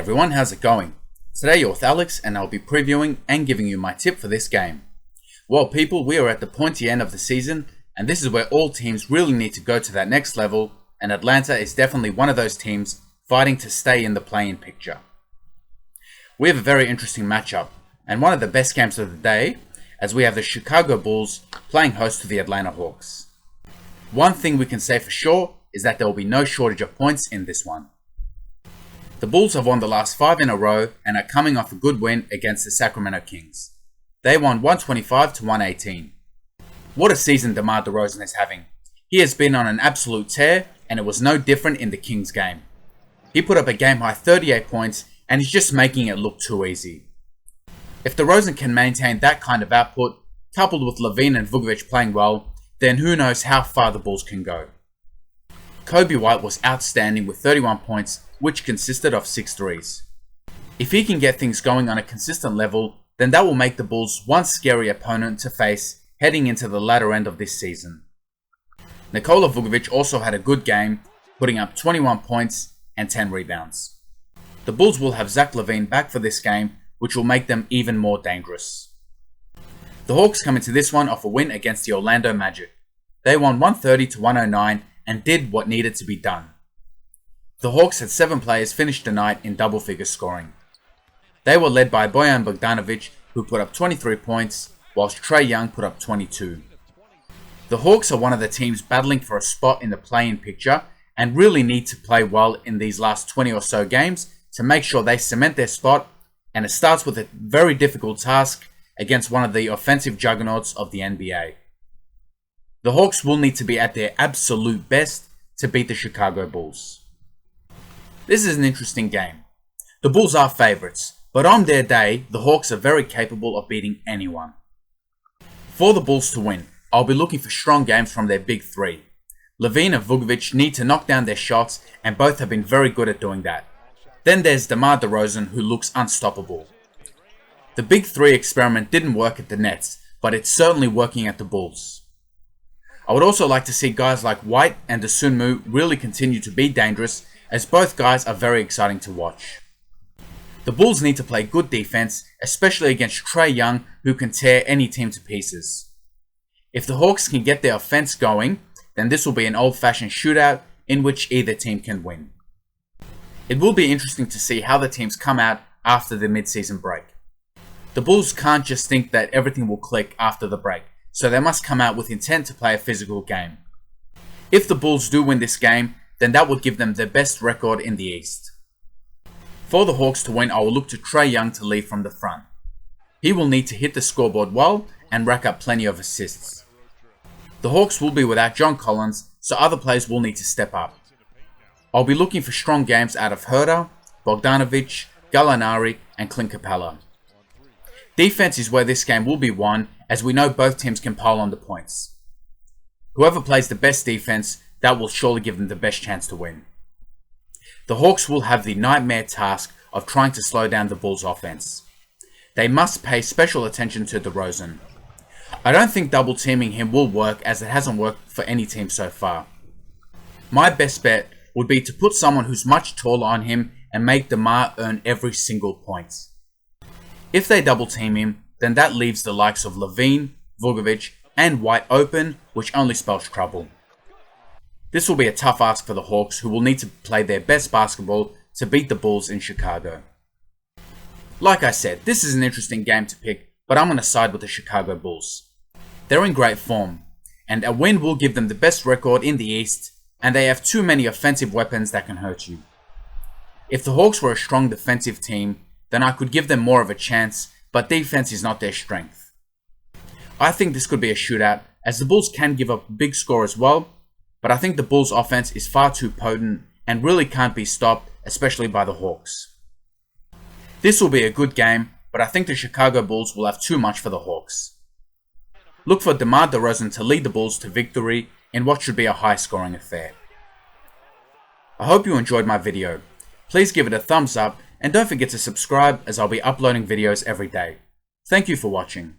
everyone, how's it going? Today you're with Alex and I'll be previewing and giving you my tip for this game. Well people, we are at the pointy end of the season and this is where all teams really need to go to that next level, and Atlanta is definitely one of those teams fighting to stay in the play-in picture. We have a very interesting matchup and one of the best games of the day, as we have the Chicago Bulls playing host to the Atlanta Hawks. One thing we can say for sure is that there will be no shortage of points in this one. The Bulls have won the last 5 in a row and are coming off a good win against the Sacramento Kings. They won 125 to 118. What a season demarderozan is having. He has been on an absolute tear and it was no different in the Kings game. He put up a game high 38 points and he's just making it look too easy. If DeRozan can maintain that kind of output, coupled with LaVine and Vukovic playing well, then who knows how far the Bulls can go. Coby White was outstanding with 31 points, which consisted of 6 threes. If he can get things going on a consistent level, then that will make the Bulls one scary opponent to face heading into the latter end of this season. Nikola Vukovic also had a good game, putting up 21 points and 10 rebounds. The Bulls will have Zachlavine back for this game, which will make them even more dangerous. The Hawks come into this one off a win against the Orlando Magic. They won 130 to 109 and did what needed to be done. The Hawks had 7 players finish the night in double figure scoring. They were led by Bojan Bogdanovic, who put up 23 points, whilst Traeyoung put up 22. The Hawks are one of the teams battling for a spot in the play-in picture and really need to play well in these last 20 or so games to make sure they cement their spot, and it starts with a very difficult task against one of the offensive juggernauts of the NBA. The Hawks will need to be at their absolute best to beat the Chicago Bulls. This is an interesting game. The Bulls are favourites, but on their day, the Hawks are very capable of beating anyone. For the Bulls to win, I'll be looking for strong games from their big three. LaVine and Vukovic need to knock down their shots, and both have been very good at doing that. Then there's Demarderozan, who looks unstoppable. The big three experiment didn't work at the Nets, but it's certainly working at the Bulls. I would also like to see guys like White and Dosunmu really continue to be dangerous, as both guys are very exciting to watch. The Bulls need to play good defense, especially against Traeyoung, who can tear any team to pieces. If the Hawks can get their offense going, then this will be an old-fashioned shootout in which either team can win. It will be interesting to see how the teams come out after the mid-season break. The Bulls can't just think that everything will click after the break, so they must come out with intent to play a physical game. If the Bulls do win this game, then that would give them their best record in the East. For the Hawks to win, I will look to Traeyoung to lead from the front. He will need to hit the scoreboard well and rack up plenty of assists. The Hawks will be without John Collins, so other players will need to step up. I'll be looking for strong games out of Herter, Bogdanovic, Gallinari and Clint Capella. Defense is where this game will be won, as we know both teams can pile on the points. Whoever plays the best defense, that will surely give them the best chance to win. The Hawks will have the nightmare task of trying to slow down the Bulls' offense. They must pay special attention to DeRozan. I don't think double teaming him will work, as it hasn't worked for any team so far. My best bet would be to put someone who's much taller on him and make DeMar earn every single point. If they double team him, then that leaves the likes of LaVine, Vukovic and White open, which only spells trouble. This will be a tough ask for the Hawks, who will need to play their best basketball to beat the Bulls in Chicago. Like I said, this is an interesting game to pick, but I'm going to side with the Chicago Bulls. They're in great form, and a win will give them the best record in the East, and they have too many offensive weapons that can hurt you. If the Hawks were a strong defensive team, then I could give them more of a chance, but defense is not their strength. I think this could be a shootout, as the Bulls can give up a big score as well, but I think the Bulls' offense is far too potent and really can't be stopped, especially by the Hawks. This will be a good game, but I think the Chicago Bulls will have too much for the Hawks. Look for Demarderozan to lead the Bulls to victory in what should be a high-scoring affair. I hope you enjoyed my video. Please give it a thumbs up and don't forget to subscribe, as I'll be uploading videos every day. Thank you for watching.